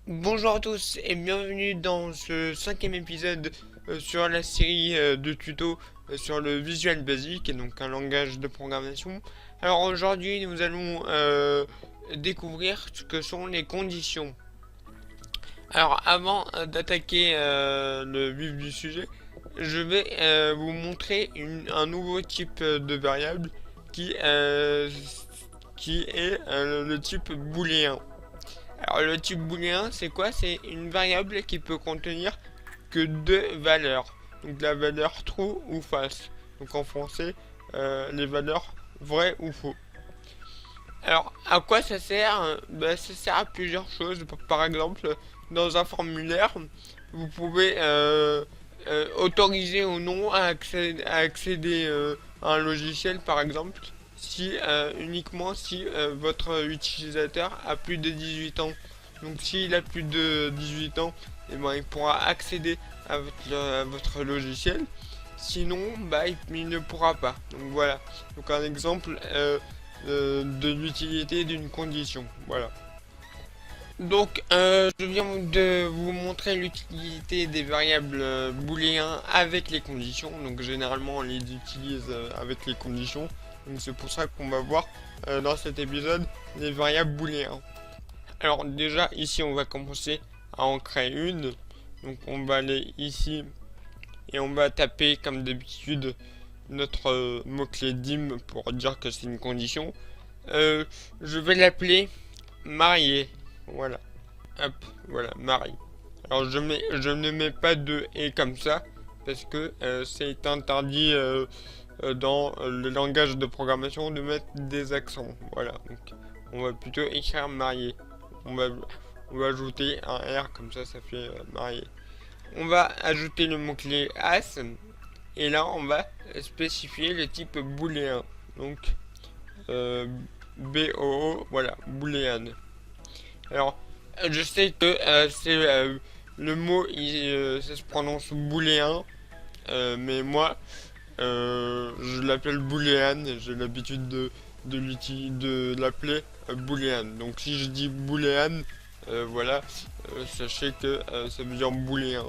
Bonjour à tous et bienvenue dans ce cinquième épisode sur la série de tutos sur le Visual Basic, et donc un langage de programmation. Alors aujourd'hui nous allons découvrir ce que sont les conditions. Alors avant d'attaquer le vif du sujet, je vais vous montrer un nouveau type de variable qui, qui est le type booléen. Alors le type booléen, c'est quoi? C'est une variable qui peut contenir que deux valeurs. Donc la valeur true ou false. Donc en français, les valeurs vrai ou faux. Alors à quoi ça sert? Ça sert à plusieurs choses. Par exemple, dans un formulaire, vous pouvez autoriser ou non à accéder à un logiciel, par exemple, si uniquement si votre utilisateur a plus de 18 ans. Donc s'il a plus de 18 ans, et ben, il pourra accéder à votre logiciel. Sinon, il ne pourra pas. Donc voilà. Donc un exemple de l'utilité d'une condition. Voilà. Donc, je viens de vous montrer l'utilité des variables booléens avec les conditions. Donc, généralement, on les utilise avec les conditions. Donc, c'est pour ça qu'on va voir dans cet épisode les variables booléens. Alors, déjà, ici, on va commencer à en créer une. Donc, on va aller ici et on va taper, comme d'habitude, notre mot-clé dim pour dire que c'est une condition. Je vais l'appeler marié. Voilà. Hop, voilà, Marie. Alors je ne mets pas de et comme ça parce que c'est interdit dans le langage de programmation de mettre des accents. Voilà, donc on va plutôt écrire marié. On va, on va ajouter un R comme ça fait marié. On va ajouter le mot-clé as et là on va spécifier le type booléen. Donc BOO, voilà, booléen. Alors, je sais que c'est le mot, ça se prononce booléen, mais moi, je l'appelle booléan. J'ai l'habitude de l'appeler booléan. Donc, si je dis booléan, voilà, sachez que ça veut dire booléen.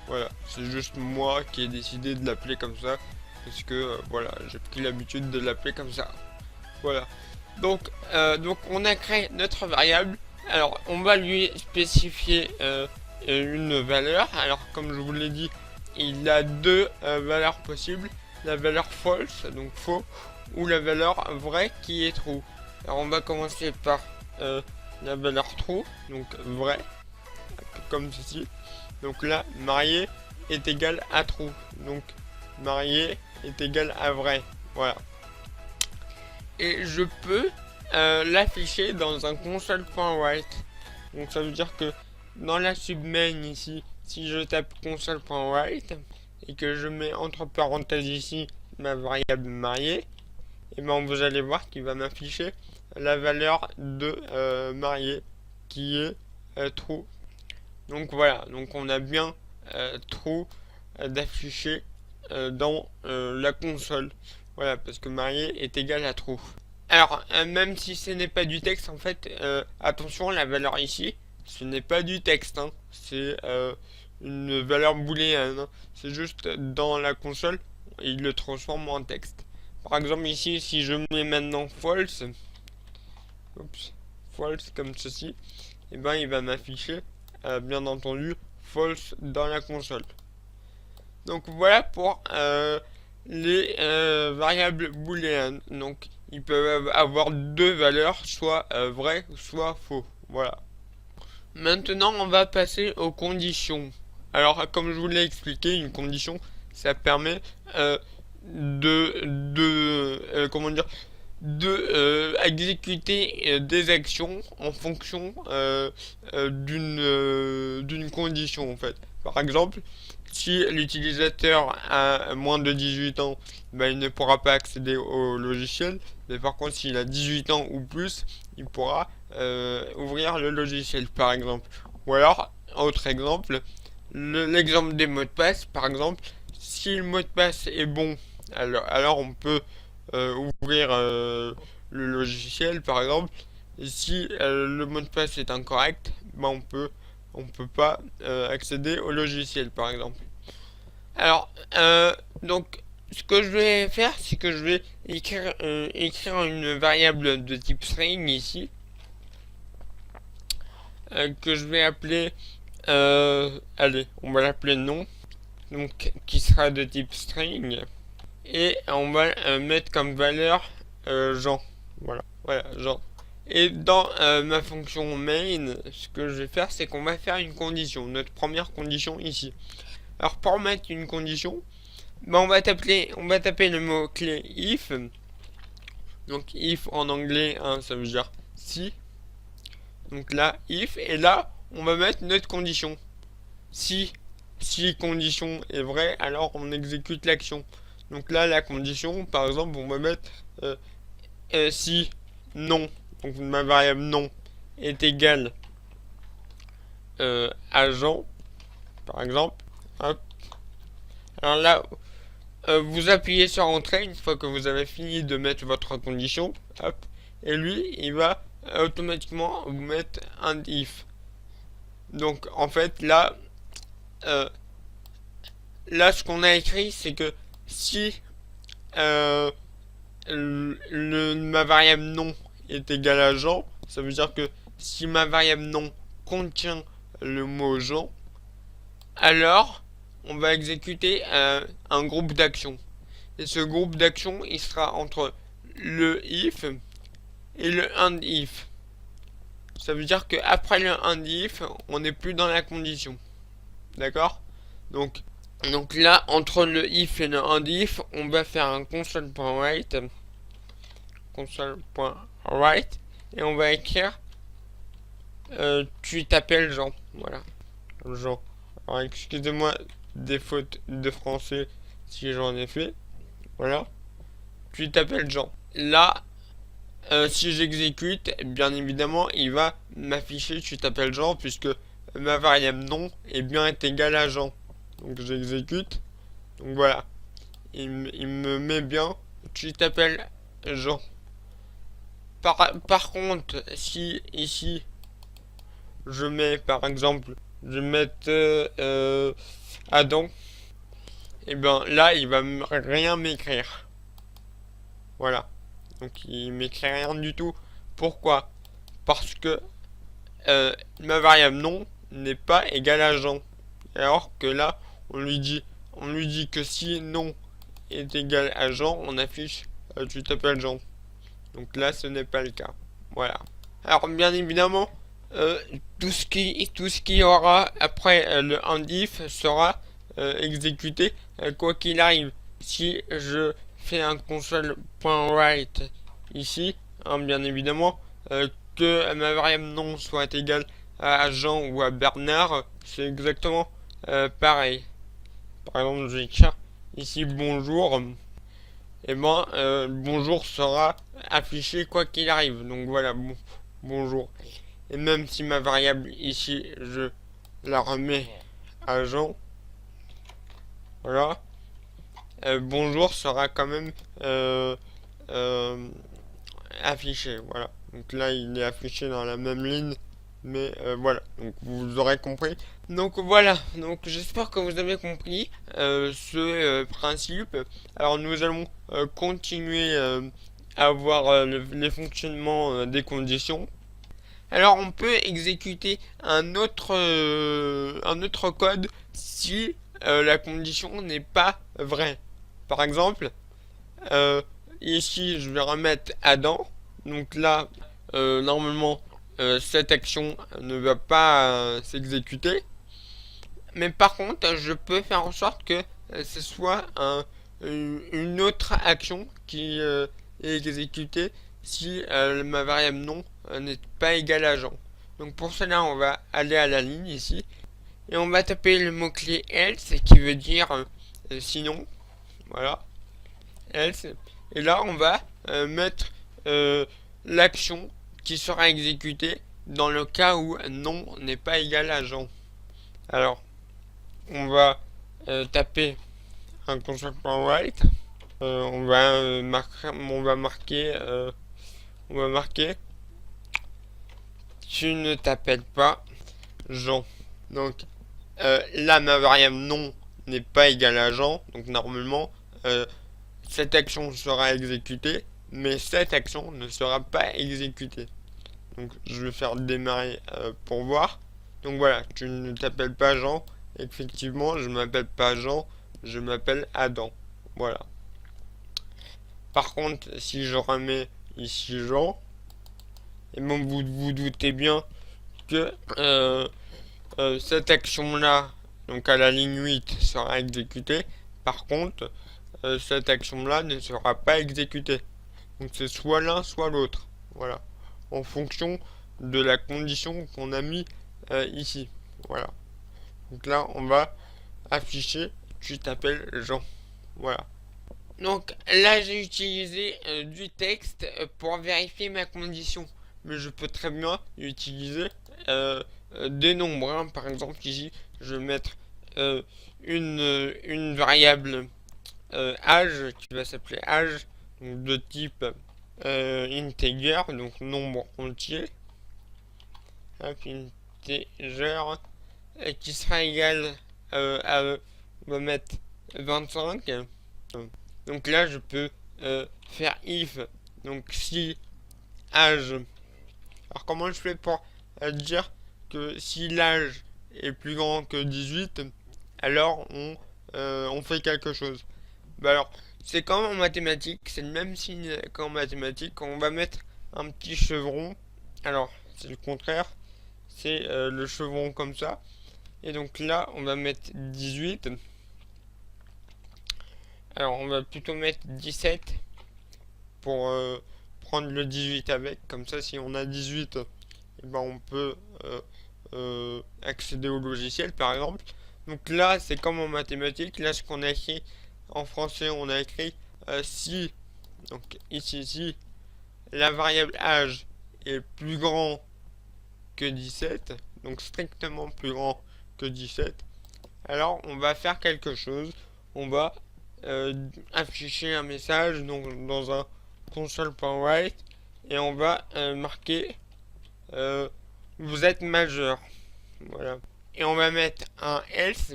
Voilà, c'est juste moi qui ai décidé de l'appeler comme ça, parce que voilà, j'ai pris l'habitude de l'appeler comme ça. Voilà. Donc on a créé notre variable. Alors on va lui spécifier une valeur. Alors comme je vous l'ai dit, il a deux valeurs possibles. La valeur false, donc faux, ou la valeur vraie qui est true. Alors on va commencer par la valeur true, donc vrai, comme ceci. Donc là, marié est égal à true. Donc marié est égal à vrai. Voilà. Et je peux l'afficher dans un console.write. Donc ça veut dire que dans la submain ici, si je tape console.write et que je mets entre parenthèses ici ma variable mariée, et ben vous allez voir qu'il va m'afficher la valeur de marié qui est true. Donc voilà, donc on a bien true d'afficher dans la console. Voilà, parce que marié est égal à true. Alors, même si ce n'est pas du texte, en fait, attention, la valeur ici, ce n'est pas du texte, hein. C'est une valeur booléenne, hein. C'est juste dans la console, il le transforme en texte. Par exemple, ici, si je mets maintenant false, oups, false comme ceci, et ben il va m'afficher, bien entendu, false dans la console. Donc voilà pour les variables booléennes. Donc ils peuvent avoir deux valeurs, soit vrai, soit faux. Voilà. Maintenant, on va passer aux conditions. Alors, comme je vous l'ai expliqué, une condition, ça permet comment dire, de exécuter des actions en fonction d'une condition en fait. Par exemple, si l'utilisateur a moins de 18 ans, il ne pourra pas accéder au logiciel. Mais par contre, s'il a 18 ans ou plus, il pourra ouvrir le logiciel, par exemple. Ou alors, autre exemple, l'exemple des mots de passe, par exemple, si le mot de passe est bon, alors on peut ouvrir le logiciel, par exemple. Et si le mot de passe est incorrect, on peut on peut pas accéder au logiciel par exemple. Alors donc ce que je vais faire, c'est que je vais écrire une variable de type string ici, que je vais appeler, allez, on va l'appeler nom, donc qui sera de type string, et on va mettre comme valeur Jean, voilà Jean. Et dans ma fonction main, ce que je vais faire, c'est qu'on va faire une condition, notre première condition ici. Alors pour mettre une condition, ben on va taper le mot clé if. Donc if en anglais, hein, ça veut dire si. Donc là if, et là on va mettre notre condition. Si condition est vraie, alors on exécute l'action. Donc là la condition, par exemple, on va mettre si non, donc ma variable non est égale à Jean, par exemple. Hop. Alors là, vous appuyez sur entrée une fois que vous avez fini de mettre votre condition, hop, et lui il va automatiquement vous mettre un if. Donc en fait là ce qu'on a écrit, c'est que si ma variable non est égale à Jean, ça veut dire que si ma variable non contient le mot Jean, alors on va exécuter un groupe d'actions. Et ce groupe d'actions, il sera entre le if et le end if. Ça veut dire qu'après le end if, on n'est plus dans la condition. D'accord? Donc là, entre le if et le end if, on va faire un console.write. Console.write. Et on va écrire tu t'appelles Jean. Voilà. Jean. Alors excusez-moi des fautes de français si j'en ai fait. Voilà. Tu t'appelles Jean. Là, si j'exécute, bien évidemment, il va m'afficher tu t'appelles Jean, puisque ma variable nom est bien égale à Jean. Donc j'exécute. Donc voilà. Il me met bien tu t'appelles Jean. Par contre, si ici je mets par exemple, je mets Adam, et bien là il va rien m'écrire. Voilà. Donc il m'écrit rien du tout. Pourquoi? Parce que ma variable nom n'est pas égale à Jean. Alors que là, on lui dit que si nom est égal à Jean, on affiche tu t'appelles Jean. Donc là, ce n'est pas le cas. Voilà. Alors bien évidemment, tout ce qui aura après le end if sera exécuté quoi qu'il arrive. Si je fais un console.write ici, hein, bien évidemment, que ma variable nom soit égale à Jean ou à Bernard, c'est exactement pareil. Par exemple, je vais écrire ici bonjour, et ben bonjour sera affiché quoi qu'il arrive. Donc voilà, bonjour. Et même si ma variable ici, je la remets à Jean, voilà, bonjour sera quand même affiché. Voilà. Donc là, il est affiché dans la même ligne. Mais voilà, donc vous aurez compris. Donc voilà, donc j'espère que vous avez compris ce principe. Alors nous allons continuer à voir les fonctionnements des conditions. Alors on peut exécuter un autre code si la condition n'est pas vraie. Par exemple, ici je vais remettre Adam. Donc là, normalement, cette action ne va pas s'exécuter. Mais par contre, je peux faire en sorte que ce soit une autre action qui est exécutée si ma variable nom n'est pas égale à Jean. Donc pour cela, on va aller à la ligne ici et on va taper le mot-clé else qui veut dire sinon. Voilà, else. Et là, on va mettre l'action qui sera exécutée dans le cas où non n'est pas égal à Jean. Alors, on va taper un console.write. On va marquer tu ne t'appelles pas Jean. Donc là, ma variable non n'est pas égale à Jean, donc normalement, cette action sera exécutée, mais cette action ne sera pas exécutée. Donc je vais faire démarrer pour voir. Donc voilà, tu ne t'appelles pas Jean. Effectivement, je m'appelle pas Jean, je m'appelle Adam. Voilà. Par contre, si je remets ici Jean, et bon, vous vous doutez bien que cette action-là, donc à la ligne 8, sera exécutée. Par contre, cette action-là ne sera pas exécutée. Donc c'est soit l'un, soit l'autre. Voilà. En fonction de la condition qu'on a mis ici. Voilà. Donc là, on va afficher tu t'appelles Jean. Voilà. Donc là, j'ai utilisé du texte pour vérifier ma condition. Mais je peux très bien utiliser des nombres. Hein. Par exemple, ici, je vais mettre une variable âge qui va s'appeler âge, donc de type integer, donc nombre entier. Hop, integer qui sera égal on va mettre 25. Donc là, je peux faire if, donc si âge. Alors comment je fais pour dire que si l'âge est plus grand que 18, alors on fait quelque chose. Bah alors, c'est comme en mathématiques, c'est le même signe qu'en mathématiques, on va mettre un petit chevron. Alors, c'est le contraire, c'est le chevron comme ça. Et donc là, on va mettre 18. Alors, on va plutôt mettre 17 pour prendre le 18 avec. Comme ça, si on a 18, eh ben, on peut accéder au logiciel, par exemple. Donc là, c'est comme en mathématiques. Là, ce qu'on a écrit en français, on a écrit si, donc ici, la variable âge est plus grand que 17, donc strictement plus grand que 17, alors on va faire quelque chose. On va afficher un message donc dans un console.write et on va marquer vous êtes majeur. Voilà. Et on va mettre un else.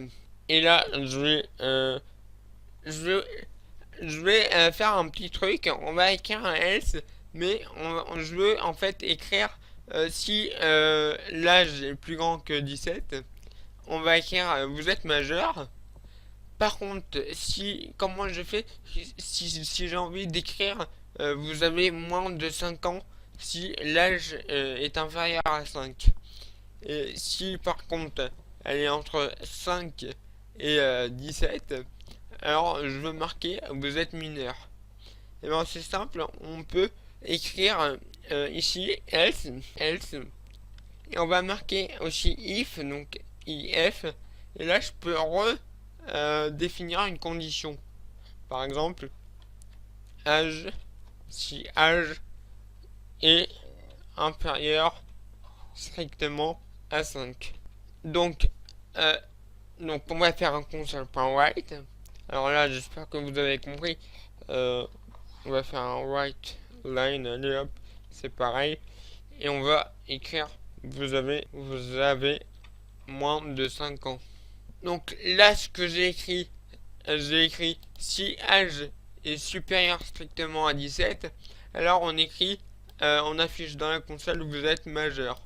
Et là, je vais, faire un petit truc. On va écrire un else, mais je veux en fait écrire si l'âge est plus grand que 17. On va écrire vous êtes majeur. Par contre, si comment je fais si j'ai envie d'écrire vous avez moins de 5 ans si l'âge est inférieur à 5. Et si par contre elle est entre 5 et 17, alors je veux marquer vous êtes mineur. Et bien c'est simple, on peut écrire ici else, et on va marquer aussi if, donc if, et là je peux définir une condition. Par exemple, âge, si âge est inférieur strictement à 5. Donc, euh, donc on va faire un console.write. Alors là, j'espère que vous avez compris. On va faire un write line, allez hop, c'est pareil. Et on va écrire vous avez moins de 5 ans. Donc là, ce que j'ai écrit si âge est supérieur strictement à 17, alors on écrit, on affiche dans la console vous êtes majeur.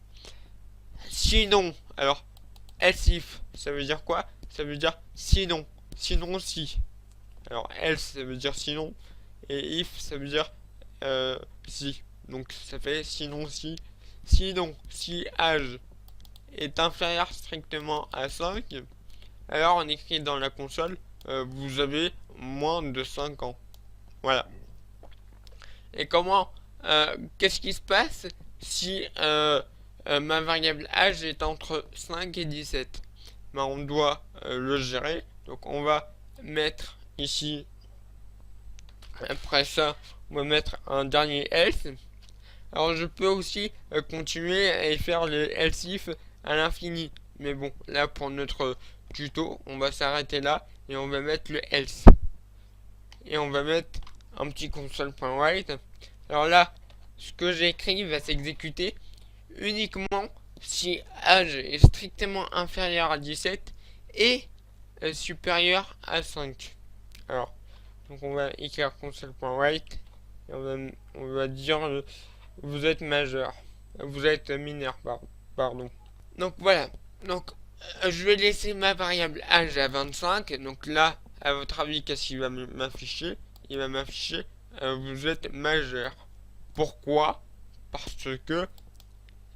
Sinon, alors else if, ça veut dire quoi? Ça veut dire sinon, sinon si. Alors else, ça veut dire sinon, et if, ça veut dire si. Donc ça fait sinon si. Sinon, si âge est inférieur strictement à 5, alors on écrit dans la console vous avez moins de 5 ans. Voilà. Et comment qu'est-ce qui se passe si ma variable âge est entre 5 et 17? Ben, on doit le gérer. Donc on va mettre ici, après ça, on va mettre un dernier else. Alors je peux aussi continuer et faire le else if à l'infini. Mais bon, là pour notre tuto, on va s'arrêter là et on va mettre le else. Et on va mettre un petit console.write. Alors là, ce que j'ai écrit va s'exécuter uniquement si âge est strictement inférieur à 17 et supérieur à 5. Alors, donc on va écrire console.write et on va dire vous êtes majeur, vous êtes mineur, pardon. Donc voilà, donc je vais laisser ma variable âge à 25, donc là, à votre avis, qu'est-ce qu'il va m'afficher? Il va m'afficher vous êtes majeur. Pourquoi? Parce que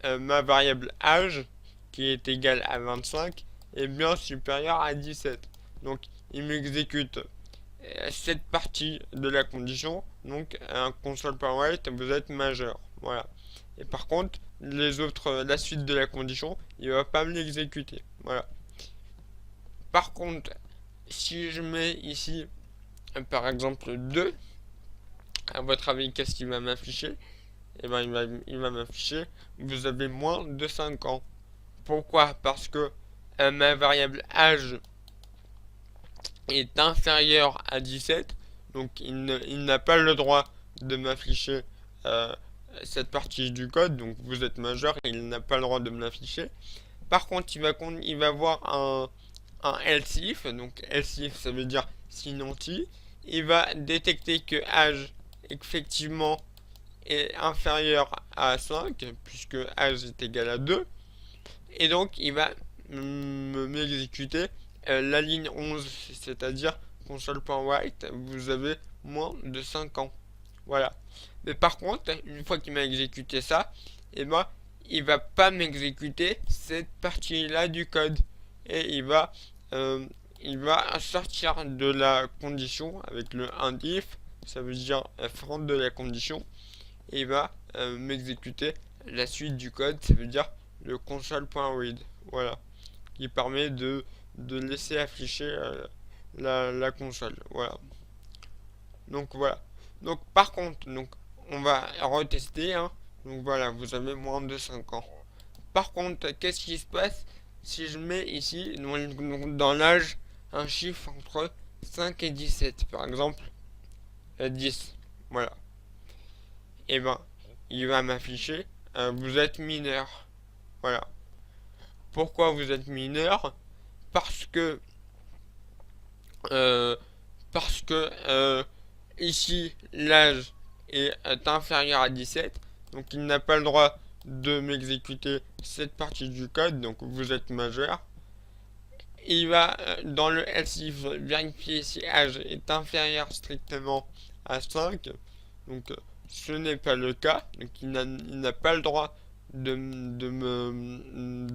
ma variable âge, qui est égale à 25, est bien supérieure à 17. Donc il m'exécute cette partie de la condition, donc un console.write, vous êtes majeur. Voilà. Et par contre, les autres, la suite de la condition, il va pas me l'exécuter. Voilà. Par contre, si je mets ici, par exemple 2, à votre avis, qu'est-ce qu'il va m'afficher? Eh ben, il va m'afficher, vous avez moins de 5 ans. Pourquoi? Parce que ma variable âge est inférieur à 17, donc il n'a pas le droit de m'afficher euh, cette partie du code, donc vous êtes majeur, il n'a pas le droit de me l'afficher. Par contre, il va voir un else if, donc else if ça veut dire sinon si, il va détecter que âge effectivement est inférieur à 5, puisque âge est égal à 2, et donc il va m'exécuter la ligne 11, c'est-à-dire console.write, vous avez moins de 5 ans. Voilà. Mais par contre, une fois qu'il m'a exécuté ça, et ben, il va pas m'exécuter cette partie-là du code. Et il va sortir de la condition avec le if, ça veut dire fin de la condition, et il va m'exécuter la suite du code, ça veut dire le console.read. Voilà. Qui permet de laisser afficher la console. Voilà. Donc voilà. Donc par contre, donc on va retester. Hein. Donc voilà, vous avez moins de 5 ans. Par contre, qu'est-ce qui se passe si je mets ici, dans l'âge, un chiffre entre 5 et 17, par exemple 10. Voilà. Et ben, il va m'afficher vous êtes mineur. Voilà. Pourquoi vous êtes mineur? Parce que euh, ici l'âge est inférieur à 17, donc il n'a pas le droit de m'exécuter cette partie du code, donc vous êtes majeur. Il va dans le else if vérifier si âge est inférieur strictement à 5, donc ce n'est pas le cas, donc il n'a pas le droit de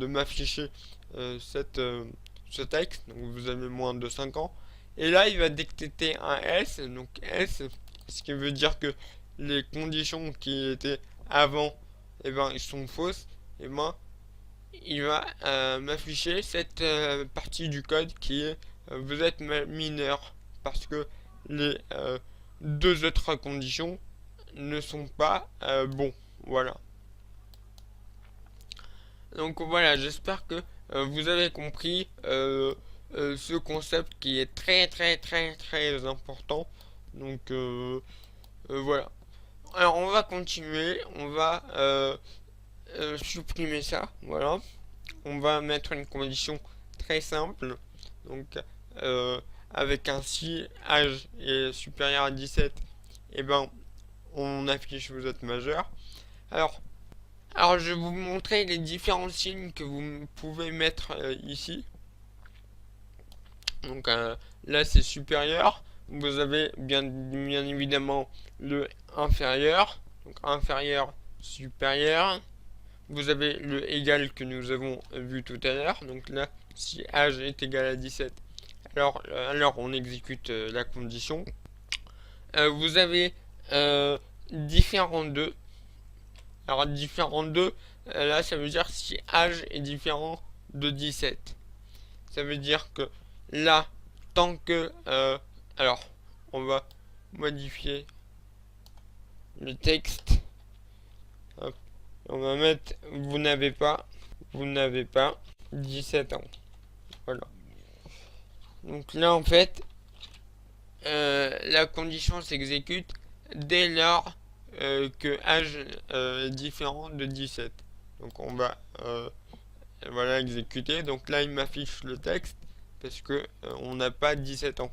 m'afficher ce texte, donc vous avez moins de 5 ans. Et là, il va détecter un else, donc else, ce qui veut dire que les conditions qui étaient avant, eh ben, ils sont fausses, et ben, il va m'afficher cette partie du code qui est vous êtes mineur, parce que les deux autres conditions ne sont pas bons. Voilà. Donc voilà, j'espère que vous avez compris ce concept qui est très très très très important. Donc voilà. Alors on va continuer, on va supprimer ça, voilà. On va mettre une condition très simple, donc avec un si âge est supérieur à 17, et ben on affiche vous êtes majeur. Alors je vais vous montrer les différents signes que vous pouvez mettre ici. Donc là c'est supérieur. Vous avez bien évidemment le inférieur. Donc inférieur, supérieur. Vous avez le égal que nous avons vu tout à l'heure. Donc là, si âge est égal à 17, alors on exécute la condition. Vous avez différent de. Alors différent de, là ça veut dire si âge est différent de 17. Ça veut dire que là, tant que... alors, on va modifier le texte. Hop. On va mettre vous n'avez pas 17 ans. Voilà. Donc là en fait, la condition s'exécute dès lors que âge est différent de 17. Donc on va voilà exécuter. Donc là il m'affiche le texte parce que on n'a pas 17 ans.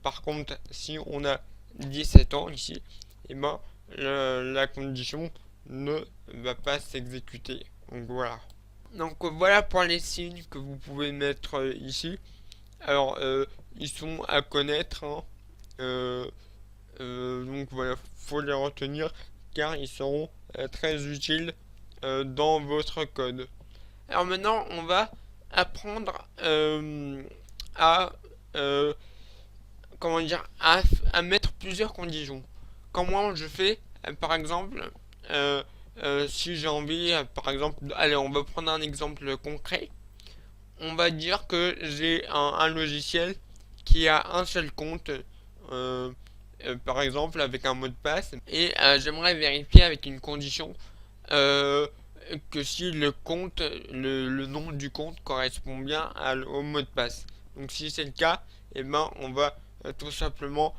Par contre, si on a 17 ans ici, et ben la condition ne va pas s'exécuter. Donc voilà. Donc voilà pour les signes que vous pouvez mettre ici. Alors ils sont à connaître, hein. Donc voilà, faut les retenir car ils seront très utiles dans votre code. Alors maintenant, on va apprendre à comment dire à mettre plusieurs conditions. Quand moi je fais, par exemple, si j'ai envie, par exemple, allez, on va prendre un exemple concret. On va dire que j'ai un logiciel qui a un seul compte, par exemple avec un mot de passe, et j'aimerais vérifier avec une condition euh, que si le compte, le nom du compte correspond bien au mot de passe. Donc si c'est le cas, et ben on va tout simplement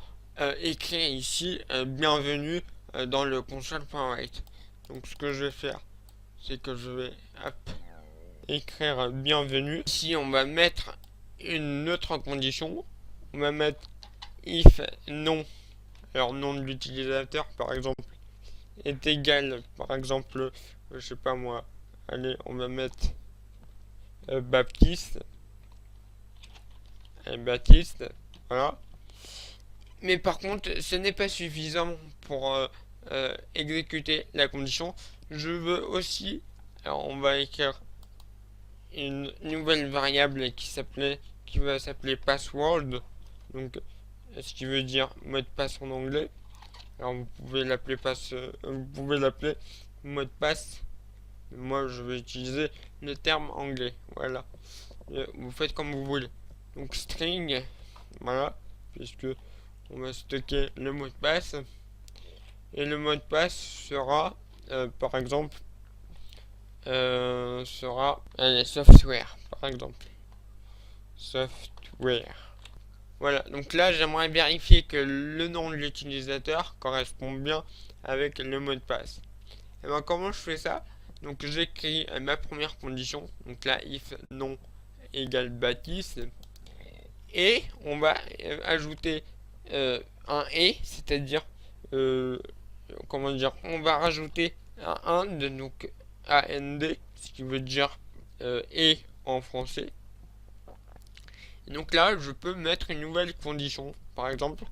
écrire ici bienvenue dans le console.write. Donc ce que je vais faire, c'est que je vais hop, écrire bienvenue. Ici on va mettre une autre condition. On va mettre if nom, alors nom de l'utilisateur par exemple, est égal, par exemple, je sais pas moi, allez, on va mettre Baptiste, Baptiste, voilà. Mais par contre, ce n'est pas suffisant pour exécuter la condition. Je veux aussi, alors on va écrire une nouvelle variable qui va s'appeler password, donc ce qui veut dire mot de passe en anglais. Alors vous pouvez l'appeler mot de passe. Moi je vais utiliser le terme anglais. Voilà. Vous faites comme vous voulez. Donc string, voilà, puisque on va stocker le mot de passe. Et le mot de passe sera, par exemple, sera allez, software, par exemple. Software. Voilà, donc là j'aimerais vérifier que le nom de l'utilisateur correspond bien avec le mot de passe. Et ben comment je fais ça? Donc j'écris ma première condition, donc là if nom égale Baptiste, et on va ajouter un et, c'est-à-dire comment dire, on va rajouter un and, donc AND, ce qui veut dire et en français. Et donc là, je peux mettre une nouvelle condition, par exemple,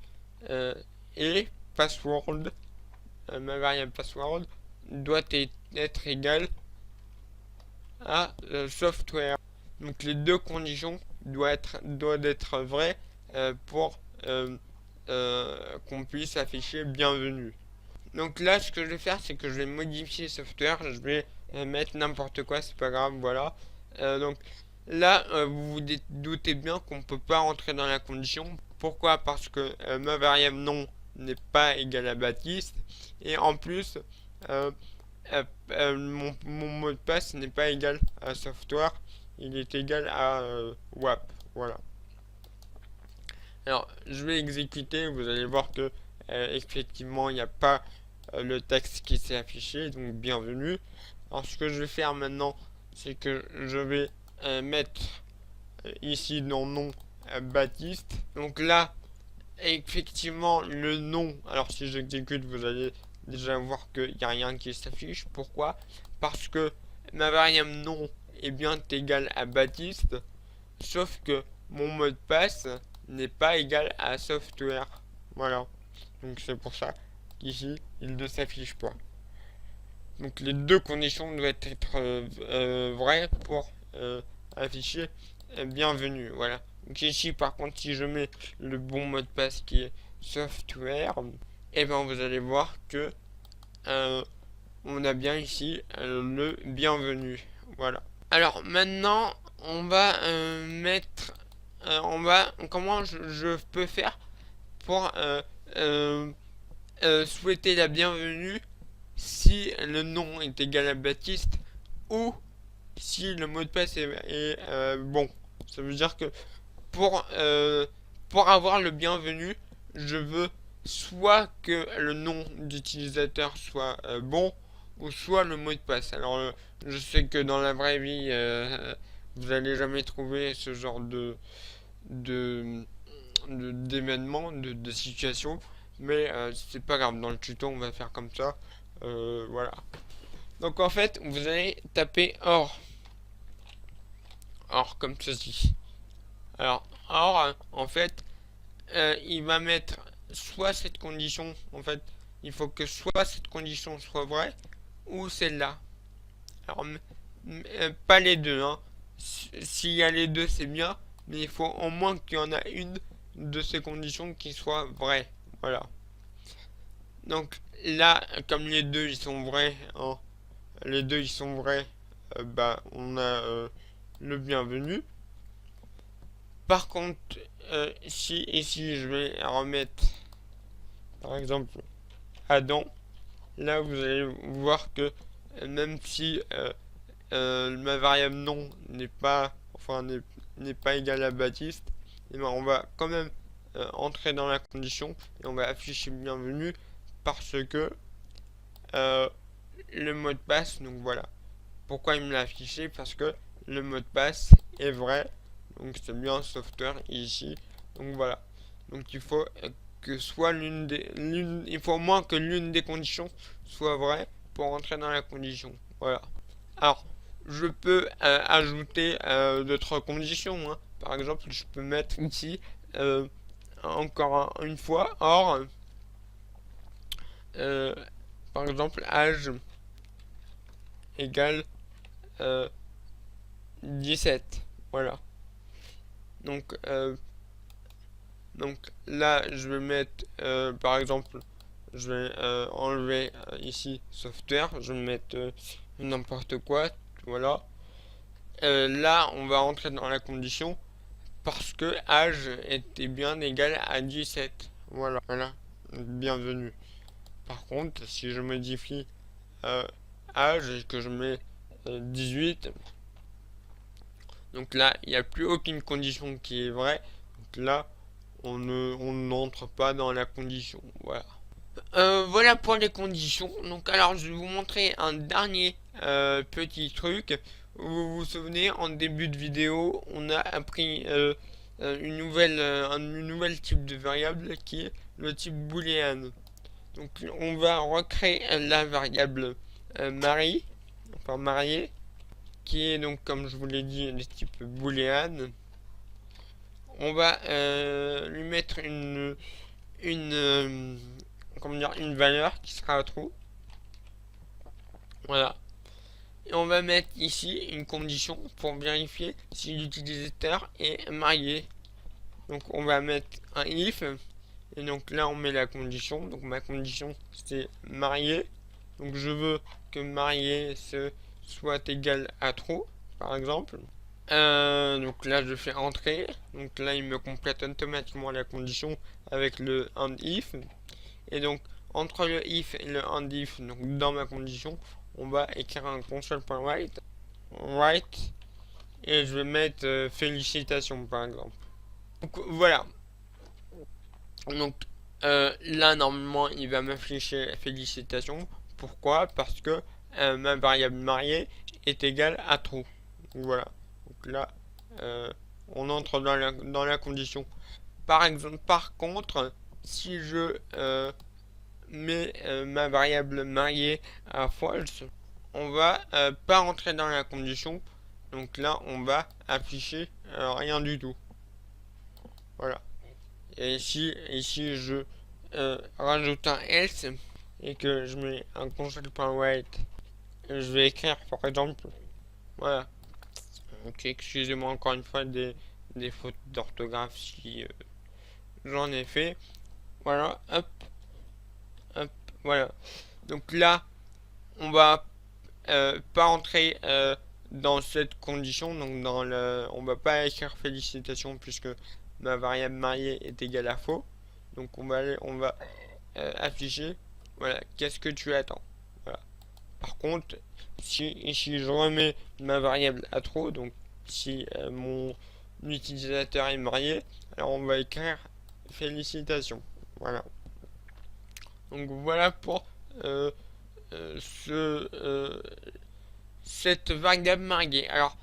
et password, ma variable password doit être égale à software. Donc les deux conditions doivent être vraies pour qu'on puisse afficher bienvenue. Donc là, ce que je vais faire, c'est que je vais modifier software, je vais mettre n'importe quoi, c'est pas grave, voilà. Donc là, vous vous doutez bien qu'on ne peut pas rentrer dans la condition. Pourquoi? Parce que ma variable nom n'est pas égale à Baptiste. Et en plus, mon mot de passe n'est pas égal à software. Il est égal à WAP. Voilà. Alors, je vais exécuter. Vous allez voir que effectivement, il n'y a pas le texte qui s'est affiché. Donc, bienvenue. Alors, ce que je vais faire maintenant, c'est que je vais mettre ici dans nom Baptiste. Donc là, effectivement, le nom, alors si j'exécute, vous allez déjà voir qu'il n'y a rien qui s'affiche. Pourquoi? Parce que ma variable nom est bien égale à Baptiste, sauf que mon mot de passe n'est pas égal à software. Voilà. Donc c'est pour ça qu'ici, il ne s'affiche pas. Donc les deux conditions doivent être vraies pour afficher bienvenue. Voilà. Donc ici par contre si je mets le bon mot de passe qui est software, et ben vous allez voir que on a bien ici le bienvenue. Voilà. Alors maintenant on va mettre comment je peux faire pour souhaiter la bienvenue si le nom est égal à Baptiste ou si le mot de passe est bon. Ça veut dire que pour avoir le bienvenu, je veux soit que le nom d'utilisateur soit bon, ou soit le mot de passe. Alors je sais que dans la vraie vie vous allez jamais trouver ce genre de d'événements, de situations, mais c'est pas grave, dans le tuto on va faire comme ça. Voilà. Donc en fait vous allez taper or comme ceci. Alors or en fait il va mettre soit cette condition, en fait il faut que soit cette condition soit vraie ou celle-là. Alors pas les deux, hein. S'il y a les deux c'est bien, mais il faut au moins qu'il y en a une de ces conditions qui soit vraie. Voilà. Donc là, comme les deux ils sont vrais, hein, les deux ils sont vrais, bah on a le bienvenu. Par contre, si ici je vais remettre par exemple Adam, là vous allez voir que même si ma variable nom n'est pas n'est pas égale à Baptiste, et ben on va quand même entrer dans la condition et on va afficher bienvenue parce que le mot de passe, donc voilà. Pourquoi il me l'a affiché? Parce que le mot de passe est vrai, donc c'est bien software ici, donc voilà. Donc il faut que soit il faut au moins que l'une des conditions soit vraie pour entrer dans la condition. Voilà. Alors, je peux ajouter d'autres conditions, hein. Par exemple, je peux mettre ici encore une fois or par exemple âge égale 17. Voilà. Donc là je vais mettre par exemple je vais enlever ici software, je vais mettre n'importe quoi, voilà. Là on va entrer dans la condition parce que âge était bien égal à 17. Voilà, voilà, bienvenue. Par contre si je modifie âge et que je mets 18, donc là il n'y a plus aucune condition qui est vraie, donc là on n'entre pas dans la condition. Voilà. Voilà pour les conditions. Donc alors je vais vous montrer un dernier petit truc. Vous vous souvenez, en début de vidéo, on a appris une nouvelle type de variable qui est le type booléen. Donc on va recréer la variable Marie, enfin mariée, qui est donc comme je vous l'ai dit le type booléen. On va lui mettre comment dire, une valeur qui sera true. Voilà. Et on va mettre ici une condition pour vérifier si l'utilisateur est marié. Donc on va mettre un if. Et donc là on met la condition. Donc ma condition c'est marié. Donc je veux que marié soit égal à true, par exemple. Donc là je fais entrer. Donc là il me complète automatiquement la condition avec le and if. Et donc entre le if et le and if, donc dans ma condition, on va écrire un console.write et je vais mettre félicitations par exemple. Donc voilà. Donc là normalement il va m'afficher félicitations. Pourquoi? Parce que ma variable mariée est égale à true. Donc voilà. Donc là on entre dans la condition. Par exemple, par contre, si je mets ma variable mariée à false, on va pas rentrer dans la condition. Donc là, on va afficher rien du tout. Voilà. Et ici je rajoute un else et que je mets un console.write, je vais écrire par exemple, voilà. Ok, excusez-moi encore une fois des fautes d'orthographe si j'en ai fait. Voilà, hop, hop, voilà. Donc là, on va pas entrer dans cette condition, donc on va pas écrire félicitations puisque ma variable mariée est égale à faux. Donc on va afficher, voilà, qu'est-ce que tu attends. Voilà. Par contre, si ici je remets ma variable à true, donc si mon utilisateur est marié, alors on va écrire félicitations. Voilà. Donc voilà pour cette variable mariée. Alors,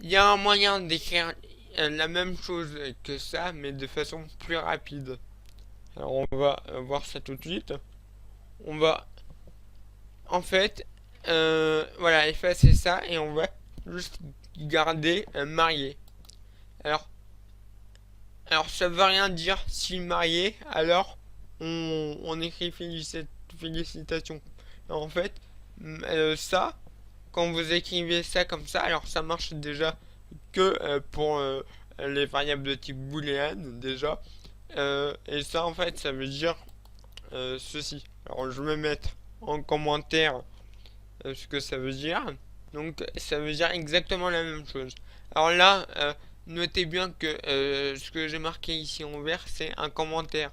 il y a un moyen d'écrire la même chose que ça, mais de façon plus rapide. Alors, on va voir ça tout de suite. On va, en fait, voilà, effacer ça et on va juste garder marié. Alors, ça veut rien dire si marié, alors on écrit félicitations. En fait, ça, quand vous écrivez ça comme ça, alors ça marche déjà que pour les variables de type booléen déjà. Et ça, en fait, ça veut dire ceci. Alors, je vais mettre en commentaire ce que ça veut dire. Donc, ça veut dire exactement la même chose. Alors là, notez bien que ce que j'ai marqué ici en vert, c'est un commentaire.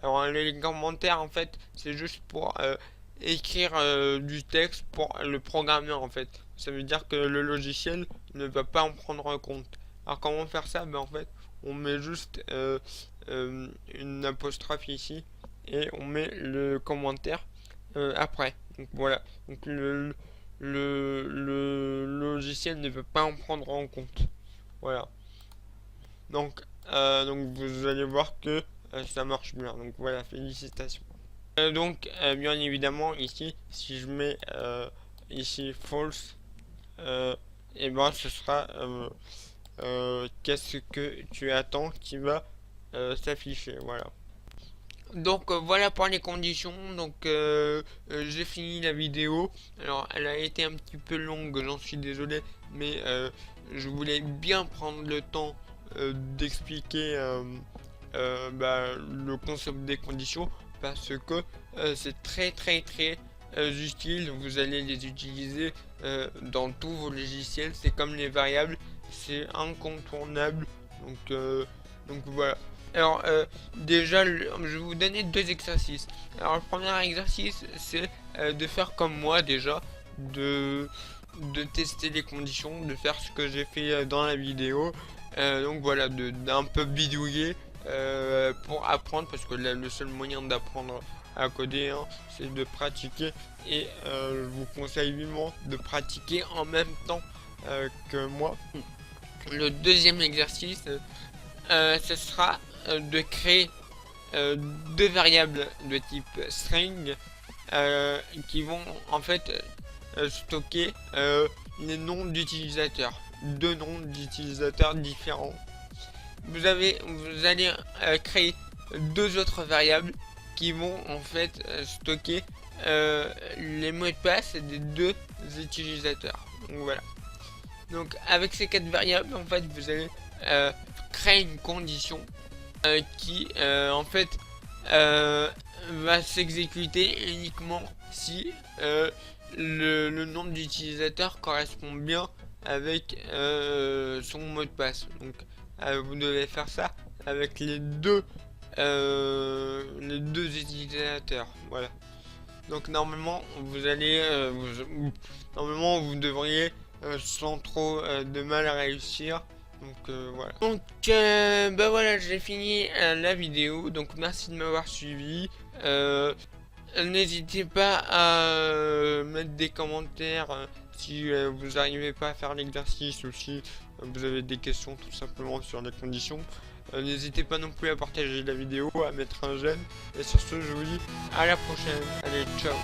Alors, les commentaires, en fait, c'est juste pour écrire du texte pour le programmeur, en fait. Ça veut dire que le logiciel ne va pas en prendre en compte. Alors, comment faire ça? Ben, en fait, on met juste une apostrophe ici et on met le commentaire après. Donc voilà. Donc le logiciel ne peut pas en prendre en compte. Voilà. Donc vous allez voir que ça marche bien. Donc voilà, félicitations. Bien évidemment ici, si je mets ici false, et ben ce sera qu'est-ce que tu attends qui va s'afficher. Voilà. Donc voilà pour les conditions. Donc j'ai fini la vidéo. Alors elle a été un petit peu longue, j'en suis désolé, mais je voulais bien prendre le temps d'expliquer le concept des conditions, parce que c'est très utile. Vous allez les utiliser dans tous vos logiciels. C'est comme les variables, c'est incontournable. Donc voilà. Alors déjà, je vais vous donner deux exercices. Alors le premier exercice, c'est de faire comme moi déjà, de tester les conditions, de faire ce que j'ai fait dans la vidéo. Donc voilà, d'un peu bidouiller pour apprendre, parce que le seul moyen d'apprendre à coder, hein, c'est de pratiquer. Et je vous conseille vivement de pratiquer en même temps que moi. Le deuxième exercice, ce sera de créer deux variables de type string qui vont en fait stocker les noms d'utilisateurs, deux noms d'utilisateurs différents. Vous allez créer deux autres variables qui vont en fait stocker les mots de passe des deux utilisateurs. Donc voilà. Donc avec ces quatre variables, en fait, vous allez créer une condition qui en fait va s'exécuter uniquement si le nombre d'utilisateurs correspond bien avec son mot de passe. Donc vous devez faire ça avec les deux utilisateurs. Voilà. Donc normalement vous allez normalement vous devriez sans trop de mal à réussir. Donc voilà. Donc bah voilà, j'ai fini la vidéo. Donc merci de m'avoir suivi. N'hésitez pas à mettre des commentaires si vous n'arrivez pas à faire l'exercice, ou si vous avez des questions tout simplement sur les conditions. N'hésitez pas non plus à partager la vidéo, à mettre un j'aime. Et sur ce, je vous dis à la prochaine. Allez, ciao.